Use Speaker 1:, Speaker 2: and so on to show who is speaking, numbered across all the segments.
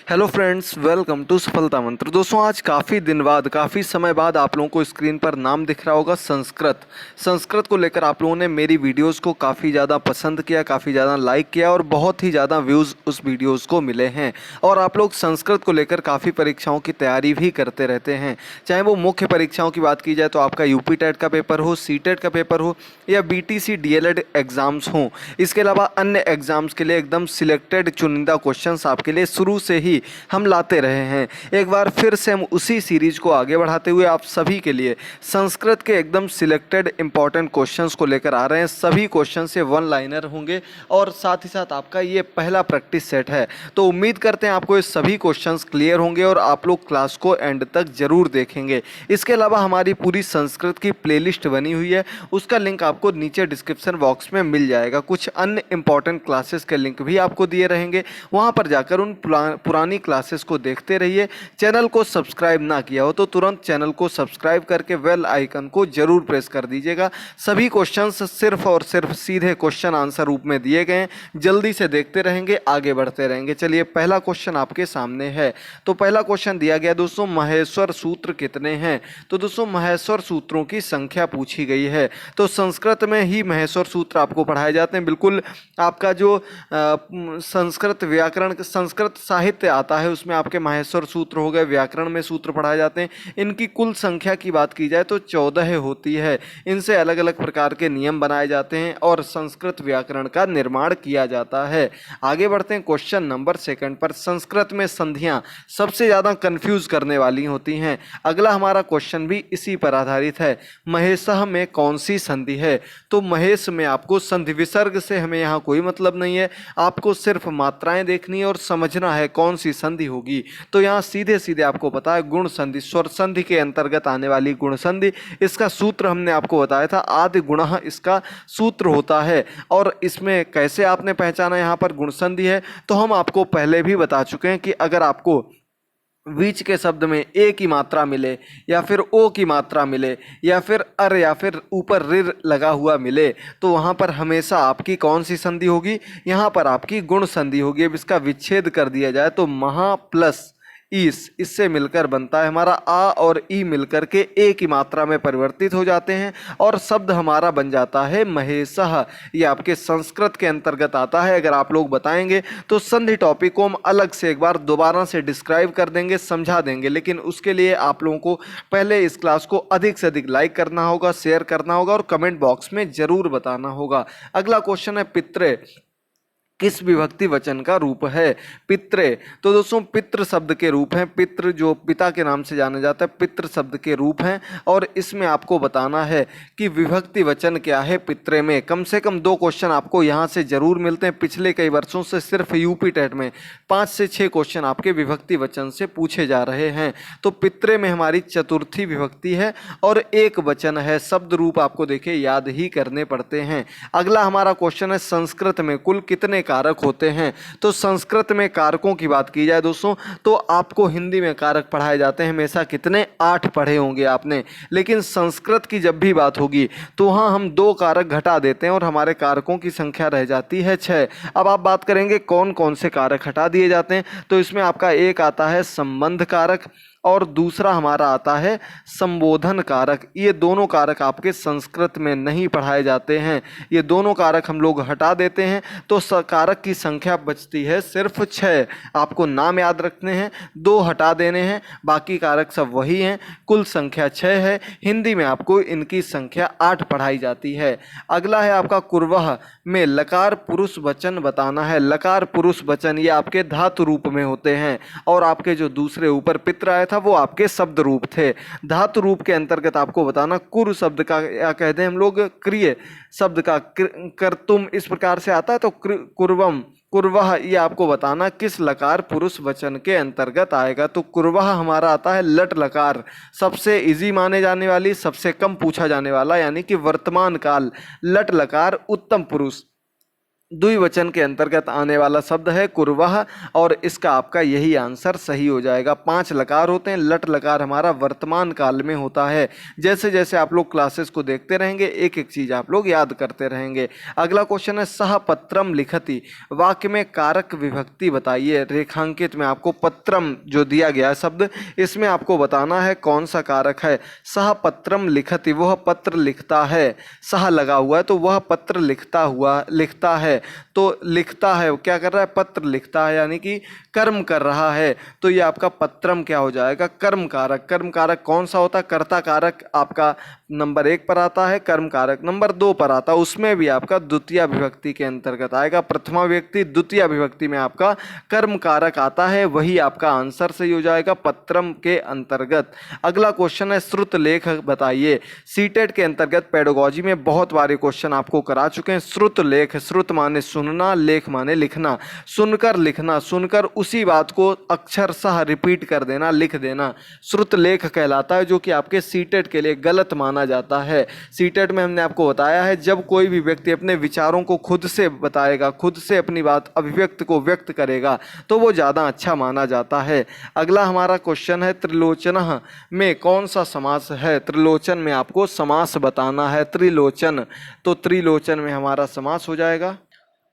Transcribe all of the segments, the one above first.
Speaker 1: Hello friends, welcome to सफलता मंत्र। दोस्तों, आज काफ़ी दिन बाद, काफ़ी समय बाद आप लोगों को स्क्रीन पर नाम दिख रहा होगा संस्कृत को लेकर आप लोगों ने मेरी वीडियोस को काफ़ी ज़्यादा पसंद किया, काफ़ी ज़्यादा लाइक किया और बहुत ही ज़्यादा व्यूज़ उस वीडियोस को मिले हैं। और आप लोग संस्कृत को लेकर काफ़ी परीक्षाओं की तैयारी भी करते रहते हैं, चाहे वो मुख्य परीक्षाओं की बात की जाए तो आपका यूपी टेट का पेपर हो, सी टेट का पेपर हो या बीटीसी डीएलएड एग्ज़ाम्स हों। इसके अलावा अन्य एग्ज़ाम्स के लिए एकदम सिलेक्टेड चुनिंदा क्वेश्चंस आपके लिए शुरू से ही हम लाते रहे हैं। एक बार फिर से हम उसी सीरीज को आगे बढ़ाते हुए आप सभी के लिए संस्कृत के एकदम सिलेक्टेड इंपॉर्टेंट क्वेश्चंस को लेकर आ रहे हैं। सभी क्वेश्चन से वन लाइनर होंगे और साथ ही साथ आपका ये पहला प्रैक्टिस सेट है, तो उम्मीद करते हैं आपको ये सभी क्वेश्चंस क्लियर होंगे और आप लोग क्लास को एंड तक जरूर देखेंगे। इसके अलावा हमारी पूरी संस्कृत की प्लेलिस्ट बनी हुई है, उसका लिंक आपको नीचे डिस्क्रिप्शन बॉक्स में मिल जाएगा। कुछ अन्य इंपॉर्टेंट क्लासेस के लिंक भी आपको दिए रहेंगे, वहाँ पर जाकर उन पुरानी क्लासेस को देखते रहिए। चैनल को सब्सक्राइब ना किया हो तो तुरंत चैनल को सब्सक्राइब करके बेल आइकन को जरूर प्रेस कर दीजिएगा। सभी क्वेश्चंस सिर्फ और सिर्फ सीधे क्वेश्चन आंसर रूप में दिए गए हैं, जल्दी से देखते रहेंगे, आगे बढ़ते रहेंगे। चलिए, पहला क्वेश्चन आपके सामने है। तो पहला क्वेश्चन दिया गया दोस्तों, महेश्वर सूत्र कितने हैं? तो दोस्तों, महेश्वर सूत्रों की संख्या पूछी गई है। तो संस्कृत में ही महेश्वर सूत्र आपको पढ़ाए जाते हैं। बिल्कुल आपका जो संस्कृत व्याकरण, संस्कृत साहित्य आता है उसमें आपके महेश्वर सूत्र हो गए, व्याकरण में सूत्र पढ़ाए जाते हैं। इनकी कुल संख्या की बात की जाए तो 14 होती है। इनसे अलग अलग प्रकार के नियम बनाए जाते हैं और संस्कृत व्याकरण का निर्माण किया जाता है। आगे बढ़ते हैं क्वेश्चन नंबर सेकंड पर। संस्कृत में संधियां सबसे ज़्यादा कंफ्यूज करने वाली होती हैं। अगला हमारा क्वेश्चन भी इसी पर आधारित है। महेशः में कौन सी संधि है? तो महेश में आपको संधि, विसर्ग से हमें यहाँ कोई मतलब नहीं है, आपको सिर्फ मात्राएं देखनी है और समझना है कौन सी संधि होगी। तो यहाँ सीधे सीधे आपको पता है गुण संधि, स्वर संधि के अंतर्गत आने वाली गुण संधि। इसका सूत्र हमने आपको बताया था, आदि गुणः इसका सूत्र होता है। और इसमें कैसे आपने पहचाना यहाँ पर गुण संधि है, तो हम आपको पहले भी बता चुके हैं कि अगर आपको बीच के शब्द में ए की मात्रा मिले या फिर ओ की मात्रा मिले या फिर अर या फिर ऊपर रिर लगा हुआ मिले, तो वहाँ पर हमेशा आपकी कौन सी संधि होगी? यहाँ पर आपकी गुण संधि होगी। अब इसका विच्छेद कर दिया जाए तो महा प्लस इससे मिलकर बनता है हमारा आ और ई मिलकर के ए की मात्रा में परिवर्तित हो जाते हैं और शब्द हमारा बन जाता है महेशः। ये आपके संस्कृत के अंतर्गत आता है। अगर आप लोग बताएंगे तो संधि टॉपिक को हम अलग से एक बार दोबारा से डिस्क्राइब कर देंगे, समझा देंगे, लेकिन उसके लिए आप लोगों को पहले इस क्लास को अधिक से अधिक लाइक करना होगा, शेयर करना होगा और कमेंट बॉक्स में जरूर बताना होगा। अगला क्वेश्चन है, पितृ किस विभक्ति वचन का रूप है? पितृ, तो दोस्तों पितृ शब्द के रूप हैं। पितृ जो पिता के नाम से जाना जाता है, पितृ शब्द के रूप हैं। और इसमें आपको बताना है कि विभक्ति वचन क्या है पितृ में। कम से कम 2 क्वेश्चन आपको यहाँ से जरूर मिलते हैं। पिछले कई वर्षों से सिर्फ यूपी टेट में 5 से 6 क्वेश्चन आपके विभक्ति वचन से पूछे जा रहे हैं। तो पितृ में हमारी चतुर्थी विभक्ति है और एक वचन है। शब्द रूप आपको देखिए याद ही करने पड़ते हैं। अगला हमारा क्वेश्चन है, संस्कृत में कुल कितने कारक होते हैं? तो संस्कृत में कारकों की बात की जाए दोस्तों तो आपको हिंदी में कारक पढ़ाए जाते हैं हमेशा कितने? 8 पढ़े होंगे आपने, लेकिन संस्कृत की जब भी बात होगी तो वहाँ हम 2 कारक घटा देते हैं और हमारे कारकों की संख्या रह जाती है 6। अब आप बात करेंगे कौन कौन से कारक हटा दिए जाते हैं, तो इसमें आपका एक आता है संबंध कारक और दूसरा हमारा आता है संबोधन कारक। ये दोनों कारक आपके संस्कृत में नहीं पढ़ाए जाते हैं, ये दोनों कारक हम लोग हटा देते हैं। तो कारक की संख्या बचती है सिर्फ 6। आपको नाम याद रखने हैं, 2 हटा देने हैं, बाकी कारक सब वही हैं। कुल संख्या 6 है। हिंदी में आपको इनकी संख्या 8 पढ़ाई जाती है। अगला है आपका कुर्वह में लकार पुरुष वचन बताना है। लकार पुरुष वचन ये आपके धातु रूप में होते हैं और आपके जो दूसरे ऊपर पित्र आया था वो आपके शब्द रूप थे। धातु रूप के अंतर्गत आपको बताना कुर शब्द का या कहते हैं हम लोग क्रिय शब्द का कर्तुम इस प्रकार से आता है, तो कुर्वम कुर्वह ये आपको बताना किस लकार पुरुष वचन के अंतर्गत आएगा। तो कुर्वह हमारा आता है लट लकार, सबसे इजी माने जाने वाली, सबसे कम पूछा जाने वाला, यानी कि वर्तमान काल लट लकार उत्तम पुरुष द्विवचन के अंतर्गत आने वाला शब्द है कुर्वह, और इसका आपका यही आंसर सही हो जाएगा। 5 लकार होते हैं, लट लकार हमारा वर्तमान काल में होता है। जैसे जैसे आप लोग क्लासेस को देखते रहेंगे एक एक चीज आप लोग याद करते रहेंगे। अगला क्वेश्चन है सह पत्रम लिखति, वाक्य में कारक विभक्ति बताइए। रेखांकित में आपको पत्रम जो दिया गया है शब्द, इसमें आपको बताना है कौन सा कारक है। सह पत्रम लिखति, वह पत्र लिखता है, सह लगा हुआ है तो वह पत्र लिखता है, तो लिखता है क्या कर रहा है, पत्र लिखता है, यानी कि कर्म कर रहा है। तो ये आपका पत्रम क्या हो जाएगा, कर्म कारक। कर्म कारक कौन सा होता है, कर्ता कारक आपका नंबर 1 पर आता है, कर्म कारक नंबर 2 पर आता है, उसमें भी आपका द्वितीय विभक्ति के अंतर्गत आएगा। प्रथमा विभक्ति द्वितीय विभक्ति में आपका कर्म कारक आता है, वही आपका आंसर सही हो जाएगा पत्रम के अंतर्गत। अगला क्वेश्चन है श्रुत लेख बताइए। सीटेट के अंतर्गत पेडागोजी में बहुत बार क्वेश्चन आपको करा चुके हैं। श्रुत लेख, श्रुत माने सुनना, लेख माने लिखना। सुनकर लिखना, सुनकर उसी बात को अक्षरशः रिपीट कर देना, लिख देना, श्रुत लेख कहलाता है, जो कि आपके सीटेट के लिए गलत माना जाता है। सीटेट में हमने आपको बताया है जब कोई भी व्यक्ति अपने विचारों को खुद से बताएगा, खुद से अपनी बात अभिव्यक्त को व्यक्त करेगा, तो वो ज़्यादा अच्छा माना जाता है। अगला हमारा क्वेश्चन है त्रिलोचन में कौन सा समास है। त्रिलोचन में आपको समास बताना है, त्रिलोचन, तो त्रिलोचन में हमारा समास हो जाएगा।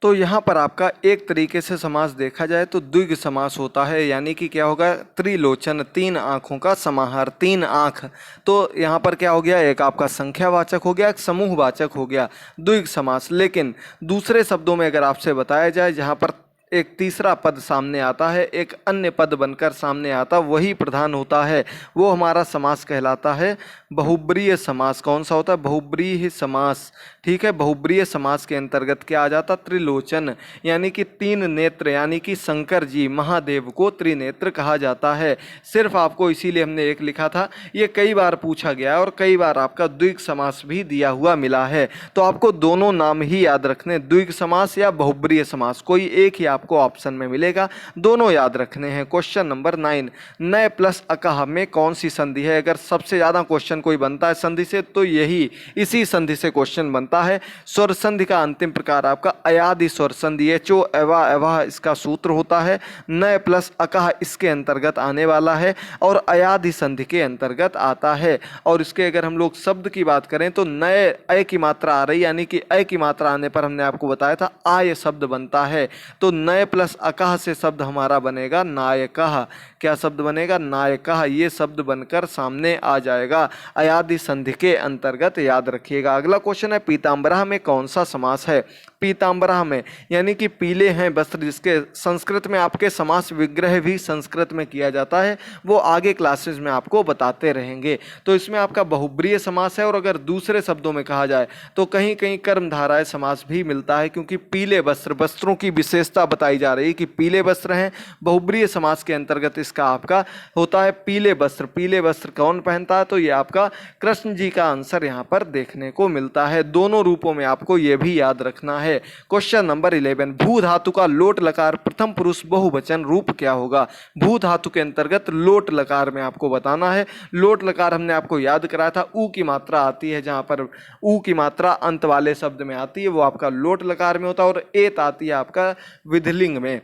Speaker 1: तो यहाँ पर आपका एक तरीके से समास देखा जाए तो द्विग समास होता है, यानी कि क्या होगा, त्रिलोचन, 3 आँखों का समाहार, 3 आँख। तो यहाँ पर क्या हो गया, एक आपका संख्यावाचक हो गया, एक समूहवाचक हो गया, द्विग समास। लेकिन दूसरे शब्दों में अगर आपसे बताया जाए जहाँ पर एक तीसरा पद सामने आता है, एक अन्य पद बनकर सामने आता, वही प्रधान होता है, वो हमारा समास कहलाता है बहुब्रीय समास। कौन सा होता है, बहुब्रीय समास। ठीक है, बहुब्रीय समास के अंतर्गत क्या आ जाता, त्रिलोचन, यानी कि 3 नेत्र, यानी कि शंकर जी महादेव को त्रिनेत्र कहा जाता है। सिर्फ आपको इसीलिए हमने एक लिखा था, ये कई बार पूछा गया है और कई बार आपका द्विग समास भी दिया हुआ मिला है, तो आपको दोनों नाम ही याद रखने, द्विग समास या बहुब्रीय समास, कोई एक ही आपको ऑप्शन में मिलेगा, दोनों याद रखने हैं। क्वेश्चन नंबर 9, नय प्लस अकह में कौन सी संधि है। अगर सबसे ज्यादा क्वेश्चन कोई बनता है संधि से तो यही, इसी संधि से क्वेश्चन बनता है। स्वर संधि का अंतिम प्रकार आपका अयादि स्वर संधि, एचो एवा एवा इसका सूत्र होता है। नय प्लस अकह इसके अंतर्गत आने वाला है और अयादि संधि के अंतर्गत आता है। और इसके अगर हम लोग शब्द की बात करें तो नए अय की मात्रा आ रही, यानी कि अय की मात्रा आने पर हमने आपको बताया था आय शब्द बनता है, तो नय प्लस अकह से शब्द हमारा बनेगा नायकः। क्या शब्द बनेगा, नायकः, ये शब्द बनकर सामने आ जाएगा अयादि संधि के अंतर्गत, याद रखिएगा। अगला क्वेश्चन है पीताम्बरा में कौन सा समास है। पीताम्बरा में यानी कि पीले हैं वस्त्र, जिसके संस्कृत में आपके समास विग्रह भी संस्कृत में किया जाता है, वो आगे क्लासेस में आपको बताते रहेंगे। तो इसमें आपका बहुब्रीय समास है, और अगर दूसरे शब्दों में कहा जाए तो कहीं कहीं कर्मधारय समास भी मिलता है, क्योंकि पीले वस्त्र, वस्त्रों की विशेषता बताई जा रही है कि पीले वस्त्र हैं। बहुब्रीय समास के अंतर्गत इसका आपका होता है पीले वस्त्र। पीले वस्त्र कौन पहनता है, तो ये आपका कृष्ण जी का आंसर यहाँ पर देखने को मिलता है। दोनों रूपों में आपको ये भी याद रखना है। क्वेश्चन नंबर 11, भू धातु का लोट लकार प्रथम पुरुष बहुवचन रूप क्या होगा। भू धातु के अंतर्गत लोट लकार में आपको बताना है। लोट लकार हमने आपको याद कराया था, ऊ की मात्रा आती है, जहां पर ऊ की मात्रा अंत वाले शब्द में आती है वो आपका लोट लकार में होता है, और एत आती है आपका विधिलिंग में।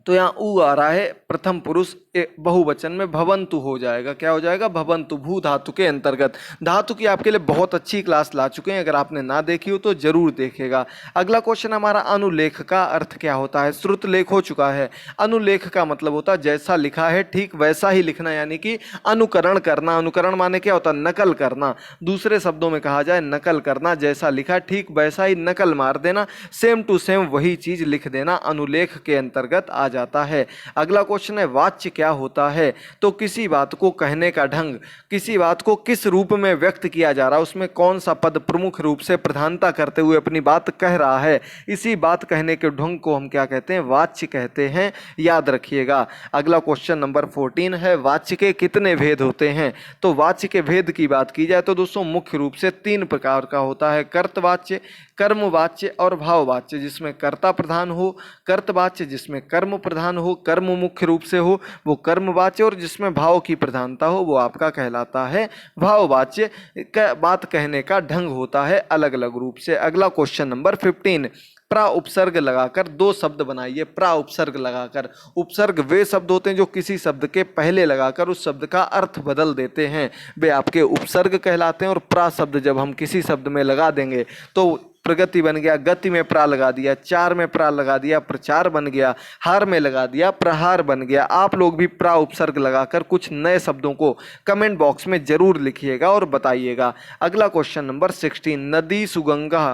Speaker 1: तो यहाँ ऊ आ रहा है प्रथम पुरुष बहुवचन में, भवंतु हो जाएगा। क्या हो जाएगा, भवंतु। भू धातु के अंतर्गत, धातु की आपके लिए बहुत अच्छी क्लास ला चुके हैं, अगर आपने ना देखी हो तो जरूर देखेगा। अगला क्वेश्चन हमारा अनुलेख का अर्थ क्या होता है। श्रुत लेख हो चुका है, अनुलेख का मतलब होता है जैसा लिखा है ठीक वैसा ही लिखना, यानी कि अनुकरण करना। अनुकरण माने क्या होता है, नकल करना। दूसरे शब्दों में कहा जाए नकल करना, जैसा लिखा ठीक वैसा ही नकल मार देना, सेम टू सेम वही चीज लिख देना, अनुलेख के अंतर्गत आ जाता है। अगला क्वेश्चन है वाच्य क्या होता है। तो किसी बात को कहने का ढंग, किसी बात को किस रूप में व्यक्त किया जा रहा है, उसमें कौन सा पद प्रमुख रूप से प्रधानता करते हुए अपनी बात कह रहा है, इसी बात कहने के ढंग को हम क्या कहते हैं, वाच्य कहते हैं, याद रखिएगा। अगला क्वेश्चन नंबर 14 है वाच्य के कितने भेद होते हैं। तो वाच्य के भेद की बात की जाए तो दोस्तों मुख्य रूप से 3 प्रकार का होता है, कर्तवाच्य, कर्मवाच्य और भाववाच्य, जिसमें कर्ता प्रधान हो, कर्तवाच्य जिसमें कर्म प्रधान हो, कर्म मुख्य रूप से हो वो कर्मवाच्य, और जिसमें भाव की प्रधानता हो वो आपका कहलाता है भाववाच्य। बात कहने का ढंग होता है अलग अलग रूप से। अगला क्वेश्चन नंबर 15, प्रा उपसर्ग लगाकर दो शब्द बनाइए। प्रा उपसर्ग लगाकर, उपसर्ग वे शब्द होते हैं जो किसी शब्द के पहले लगाकर उस शब्द का अर्थ बदल देते हैं, वे आपके उपसर्ग कहलाते हैं। और प्रा शब्द जब हम किसी शब्द में लगा देंगे तो प्रगति बन गया, गति में प्रा लगा दिया, चार में प्रा लगा दिया, प्रचार बन गया, हार में लगा दिया, प्रहार बन गया। आप लोग भी प्रा उपसर्ग लगाकर कुछ नए शब्दों को कमेंट बॉक्स में जरूर लिखिएगा और बताइएगा। अगला क्वेश्चन नंबर 16, नदी सुगंगा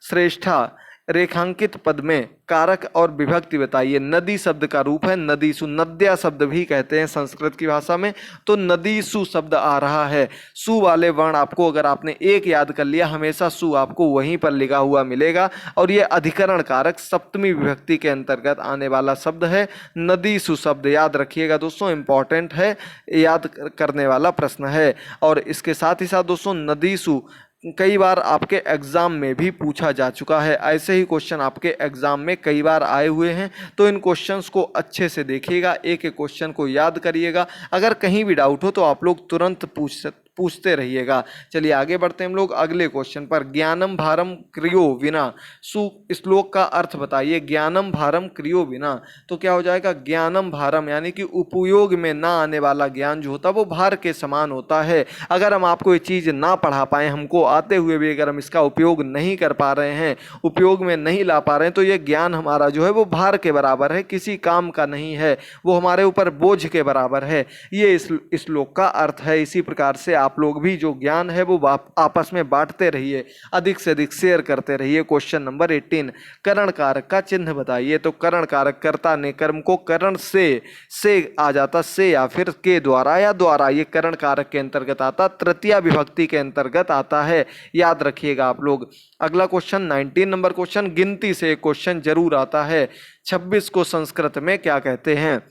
Speaker 1: श्रेष्ठा रेखांकित पद में कारक और विभक्ति बताइए। नदी शब्द का रूप है नदीसु, नद्या शब्द भी कहते हैं संस्कृत की भाषा में, तो नदीसु शब्द आ रहा है। सु वाले वर्ण आपको अगर आपने एक याद कर लिया, हमेशा सु आपको वहीं पर लिखा हुआ मिलेगा और ये अधिकरण कारक सप्तमी विभक्ति के अंतर्गत आने वाला शब्द है। नदीसु शब्द याद रखिएगा दोस्तों, इंपॉर्टेंट है, याद करने वाला प्रश्न है। और इसके साथ ही साथ दोस्तों नदीसु कई बार आपके एग्जाम में भी पूछा जा चुका है, ऐसे ही क्वेश्चन आपके एग्जाम में कई बार आए हुए हैं, तो इन क्वेश्चंस को अच्छे से देखिएगा, एक एक क्वेश्चन को याद करिएगा। अगर कहीं भी डाउट हो तो आप लोग तुरंत पूछते रहिएगा। चलिए आगे बढ़ते हैं हम लोग अगले क्वेश्चन पर। ज्ञानम भारम क्रियो विना, श्लोक का अर्थ बताइए। ज्ञानम भारम क्रियो विना, तो क्या हो जाएगा, ज्ञानम भारम यानी कि उपयोग में ना आने वाला ज्ञान जो होता है वो भार के समान होता है। अगर हम आपको ये चीज़ ना पढ़ा पाएँ, हमको आते हुए भी अगर हम इसका उपयोग नहीं कर पा रहे हैं, उपयोग में नहीं ला पा रहे हैं, तो ये ज्ञान हमारा जो है वो भार के बराबर है, किसी काम का नहीं है, वो हमारे ऊपर बोझ के बराबर है। ये इस श्लोक का अर्थ है। इसी प्रकार से आप लोग भी जो ज्ञान है वो आपस में बांटते रहिए, अधिक से अधिक शेयर करते रहिए। क्वेश्चन नंबर 18, करण कारक का चिन्ह बताइए। तो करण कारक कर्ता ने कर्म को करण से आ जाता, से या फिर के द्वारा या द्वारा, ये करण कारक के अंतर्गत आता, तृतीया विभक्ति के अंतर्गत आता है, याद रखिएगा आप लोग। अगला क्वेश्चन 19 नंबर क्वेश्चन, गिनती से एक क्वेश्चन जरूर आता है। 26 को संस्कृत में क्या कहते हैं।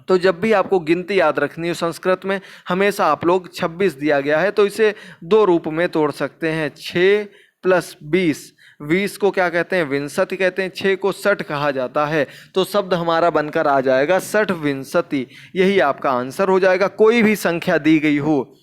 Speaker 1: तो जब भी आपको गिनती याद रखनी हो संस्कृत में, हमेशा आप लोग 26 दिया गया है तो इसे दो रूप में तोड़ सकते हैं, 6 + 20। 20 को क्या कहते हैं, विंशति कहते हैं, 6 को 60 कहा जाता है। तो शब्द हमारा बनकर आ जाएगा 60 विंशति, यही आपका आंसर हो जाएगा। कोई भी संख्या दी गई हो,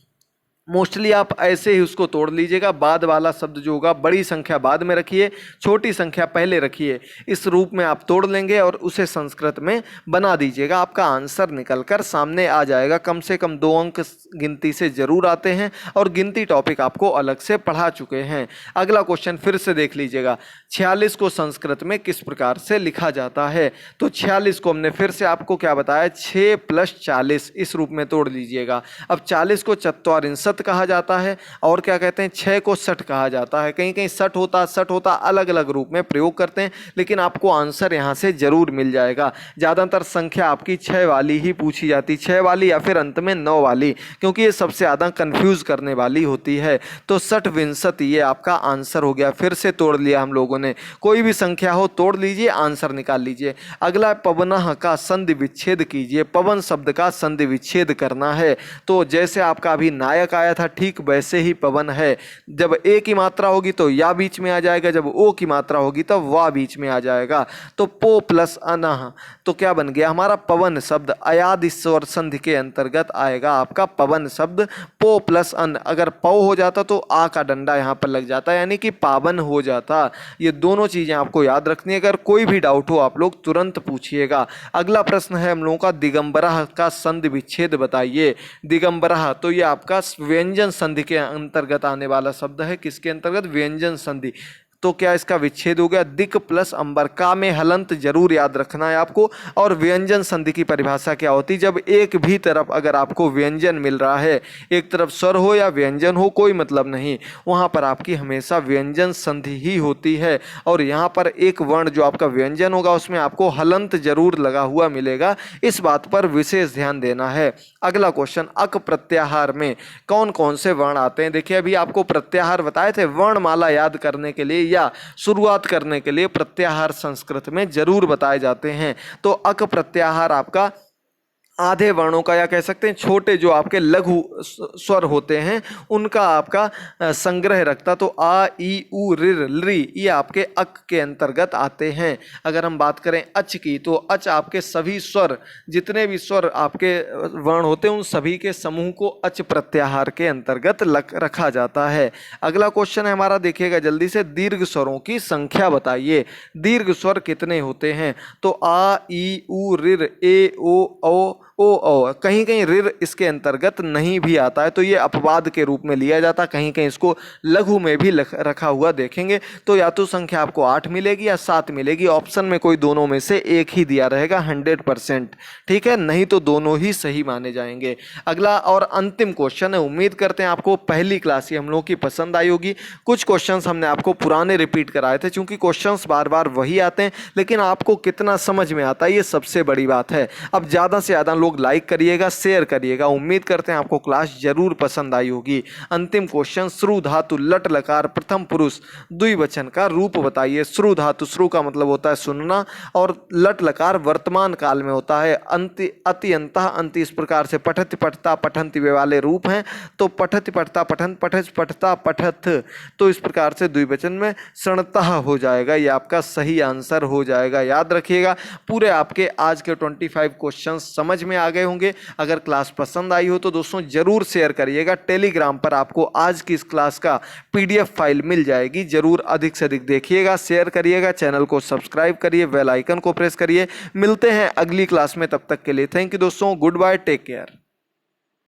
Speaker 1: मोस्टली आप ऐसे ही उसको तोड़ लीजिएगा। बाद वाला शब्द जो होगा, बड़ी संख्या बाद में रखिए, छोटी संख्या पहले रखिए, इस रूप में आप तोड़ लेंगे और उसे संस्कृत में बना दीजिएगा, आपका आंसर निकलकर सामने आ जाएगा। कम से कम 2 अंक गिनती से जरूर आते हैं और गिनती टॉपिक आपको अलग से पढ़ा चुके हैं। अगला क्वेश्चन फिर से देख लीजिएगा, 46 को संस्कृत में किस प्रकार से लिखा जाता है। तो 46 को हमने फिर से आपको क्या बताया, 6 + 40, इस रूप में तोड़ लीजिएगा। अब 40 को चत्वारिंशत् कहा जाता है और क्या कहते हैं, 6 को 60 कहा जाता है। कहीं कहीं 60 होता अलग अलग रूप में प्रयोग करते हैं, लेकिन आपको आंसर यहाँ से जरूर मिल जाएगा। ज़्यादातर संख्या आपकी 6 वाली ही पूछी जाती, 6 वाली या फिर अंत में 9 वाली, क्योंकि ये सबसे ज़्यादा कंफ्यूज करने वाली होती है। तो 60 विंशति ये आपका आंसर हो गया। फिर से तोड़ लिया हम लोगों ने, कोई भी संख्या हो तोड़ लीजिए, आंसर निकाल लीजिए। अगला पवनः का संधि विच्छेद कीजिए। पवन शब्द का संधि विच्छेद करना है। तो जैसे आपका अभी नायक आया था, ठीक वैसे ही पवन है। जब ए की मात्रा होगी तो या बीच में आ जाएगा, जब ओ की मात्रा होगी तब वा बीच में आ जाएगा। तो पो + अनः, तो क्या बन गया हमारा पवन शब्द, अयादि स्वर संधि के अंतर्गत आएगा आपका पवन शब्द। पो + अन, अगर पौ हो जाता तो आ का डंडा यहाँ पर लग जाता, यानी कि पावन हो जाता। ये दोनों चीजें आपको याद रखनी है। अगर कोई भी डाउट हो आप लोग तुरंत पूछिएगा। अगला प्रश्न है हम लोगों का, दिगंबरः का संधि विच्छेद बताइए। दिगंबरः, तो ये आपका व्यंजन संधि के अंतर्गत आने वाला शब्द है। किसके अंतर्गत, व्यंजन संधि। तो क्या इसका विच्छेद हो गया, दिक + अंबर। का में हलंत जरूर याद रखना है आपको। और व्यंजन संधि की परिभाषा क्या होती, जब एक भी तरफ अगर आपको व्यंजन मिल रहा है, एक तरफ स्वर हो या व्यंजन हो, कोई मतलब नहीं, वहां पर आपकी हमेशा व्यंजन संधि ही होती है। और यहाँ पर एक वर्ण जो आपका व्यंजन होगा उसमें आपको हलंत जरूर लगा हुआ मिलेगा, इस बात पर विशेष ध्यान देना है। अगला क्वेश्चन, अक प्रत्याहार में कौन कौन से वर्ण आते हैं। देखिए अभी आपको प्रत्याहार बताए थे, वर्णमाला याद करने के लिए या शुरुआत करने के लिए प्रत्याहार संस्कृत में जरूर बताए जाते हैं। तो अक प्रत्याहार आपका आधे वर्णों का, या कह सकते हैं छोटे जो आपके लघु स्वर होते हैं उनका आपका संग्रह रखता। तो आ ई उ ऋ लृ ये आपके अक के अंतर्गत आते हैं। अगर हम बात करें अच की, तो अच आपके सभी स्वर, जितने भी स्वर आपके वर्ण होते हैं उन सभी के समूह को अच प्रत्याहार के अंतर्गत रखा जाता है। अगला क्वेश्चन है हमारा, देखिएगा जल्दी से, दीर्घ स्वरों की संख्या बताइए। दीर्घ स्वर कितने होते हैं? तो आ ई उ ऋ ए ओ कहीं कहीं ऋ इसके अंतर्गत नहीं भी आता है, तो ये अपवाद के रूप में लिया जाता है। कहीं कहीं इसको लघु में भी रखा हुआ देखेंगे। तो या तो संख्या आपको 8 मिलेगी या 7 मिलेगी, ऑप्शन में कोई दोनों में से एक ही दिया रहेगा 100%, ठीक है, नहीं तो दोनों ही सही माने जाएंगे। अगला और अंतिम क्वेश्चन है, उम्मीद करते हैं आपको पहली क्लास ही हम लोगों की पसंद आई होगी। कुछ क्वेश्चंस हमने आपको पुराने रिपीट कराए थे, क्योंकि क्वेश्चंस बार बार वही आते हैं, लेकिन आपको कितना समझ में आता है ये सबसे बड़ी बात है। अब ज़्यादा से ज़्यादा लोग लाइक करिएगा, शेयर करिएगा। उम्मीद करते हैं आपको क्लास जरूर पसंद आई होगी। अंतिम क्वेश्चन, श्रु धातु लट लकार प्रथम पुरुष द्विवचन का रूप बताइए। श्रु धातु, श्रु का मतलब होता है सुनना, और लट लकार वर्तमान काल में होता है। अंति अति अंतः अंति, इस प्रकार से पठति पठता पठंति वे वाले रूप हैं। तो पठति पठता पठंत, पठज पठता पठथ, तो इस प्रकार से द्विवचन में सणतः हो जाएगा। ये आपका सही आंसर हो जाएगा। याद रखिएगा, पूरे आपके आज के 25 क्वेश्चन समझ में आ गए होंगे। अगर क्लास पसंद आई हो तो दोस्तों जरूर शेयर करिएगा। टेलीग्राम पर आपको आज की इस क्लास का PDF फाइल मिल जाएगी, जरूर अधिक से अधिक देखिएगा, शेयर करिएगा, चैनल को सब्सक्राइब करिए, बेल आइकन को प्रेस करिए। मिलते हैं अगली क्लास में, तब तक के लिए थैंक यू दोस्तों, गुड बाय, टेक केयर।